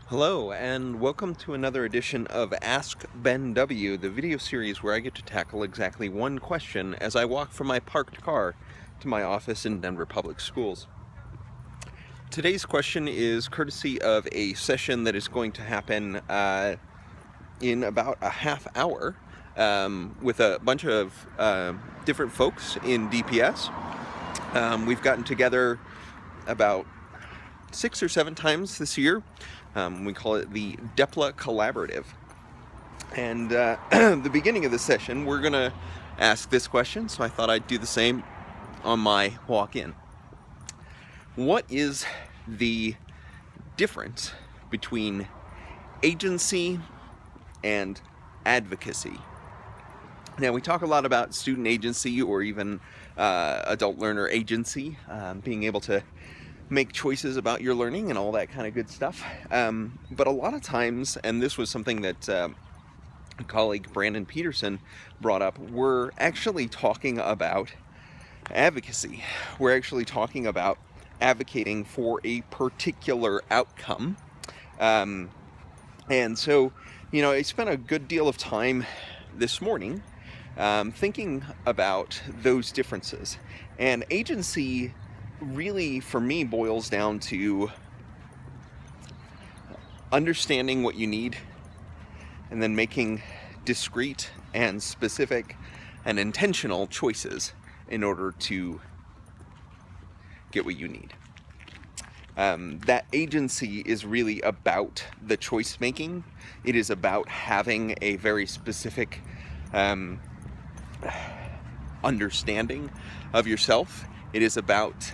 Hello, and welcome to another edition of Ask Ben W., the video series where I get to tackle exactly one question as I walk from my parked car to my office in Denver Public Schools. Today's question is courtesy of a session that is going to happen in about a half hour with a bunch of different folks in DPS. We've gotten together about 6 or 7 times this year. We call it the DEPLA Collaborative. And at the beginning of the session, we're going to ask this question, so I thought I'd do the same on my walk-in. What is the difference between agency and advocacy? Now, we talk a lot about student agency or even adult learner agency, being able to make choices about your learning and all that kind of good stuff. But a lot of times, and this was something that a colleague Brandon Peterson brought up, we're actually talking about advocacy. We're actually talking about advocating for a particular outcome. And so, I spent a good deal of time this morning thinking about those differences. And agency really, for me, boils down to understanding what you need and then making discrete and specific and intentional choices in order to get what you need. That agency is really about the choice making. It is about having a very specific understanding of yourself. It is about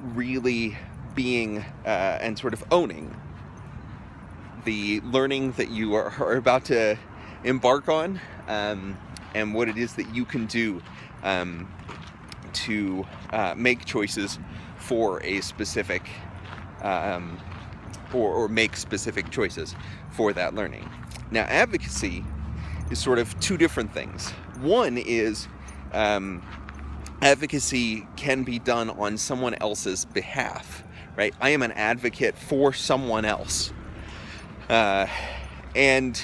really being and sort of owning the learning that you are about to embark on, and what it is that you can do to make choices for a specific or make specific choices for that learning. Now, advocacy is sort of two different things. One is advocacy can be done on someone else's behalf, right? I am an advocate for someone else. And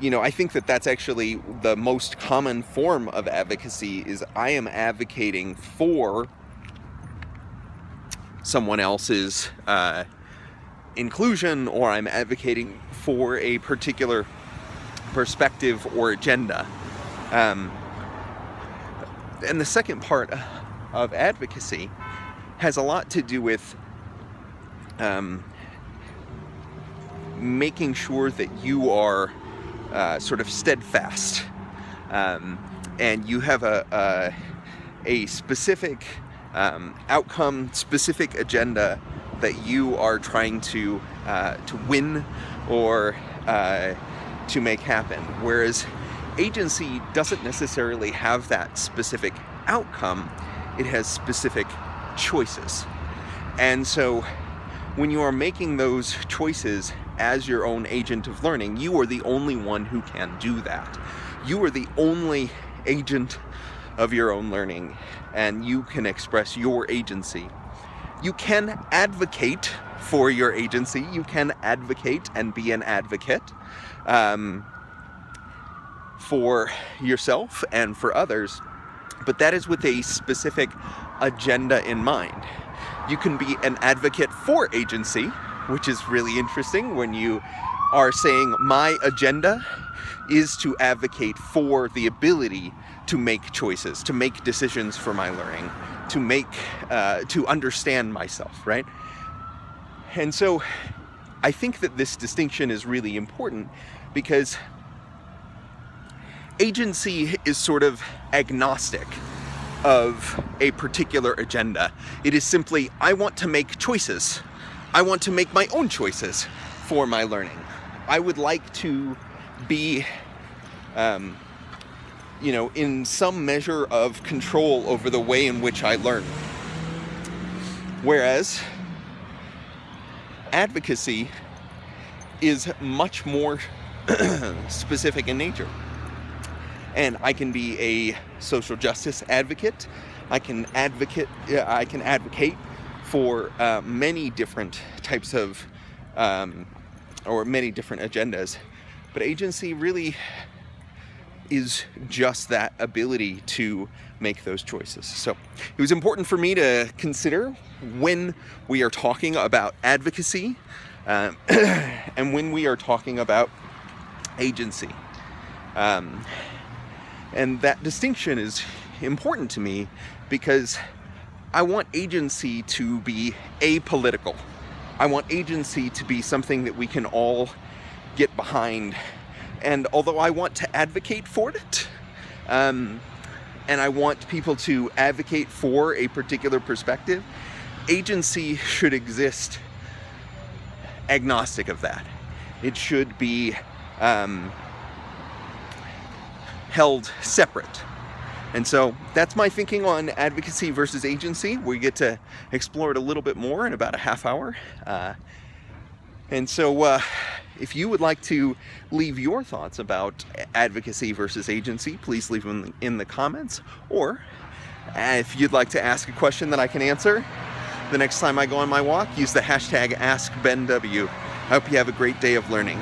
I think that that's actually the most common form of advocacy is I am advocating for someone else's inclusion, or I'm advocating for a particular perspective or agenda. And the second part of advocacy has a lot to do with making sure that you are sort of steadfast, and you have a specific outcome, specific agenda that you are trying to win or to make happen. Whereas agency doesn't necessarily have that specific outcome. It has specific choices. And so when you are making those choices as your own agent of learning, you are the only one who can do that. You are the only agent of your own learning, and you can express your agency. You can advocate for your agency. You can advocate and be an advocate for yourself and for others, but that is with a specific agenda in mind. You can be an advocate for agency, which is really interesting when you are saying my agenda is to advocate for the ability to make choices, to make decisions for my learning, to understand myself, right? And so I think that this distinction is really important because agency is sort of agnostic of a particular agenda. It is simply, I want to make choices. I want to make my own choices for my learning. I would like to be, in some measure of control over the way in which I learn. Whereas advocacy is much more specific in nature. And I can be a social justice advocate. I can advocate for many different types of or many different agendas. But agency really is just that ability to make those choices. So it was important for me to consider when we are talking about advocacy and when we are talking about agency. And that distinction is important to me because I want agency to be apolitical. I want agency to be something that we can all get behind. And although I want to advocate for it, and I want people to advocate for a particular perspective, agency should exist agnostic of that. It should be held separate. And so that's my thinking on advocacy versus agency. We get to explore it a little bit more in about a half hour. And so if you would like to leave your thoughts about advocacy versus agency, please leave them in the comments. Or if you'd like to ask a question that I can answer the next time I go on my walk, use the hashtag AskBenW. I hope you have a great day of learning.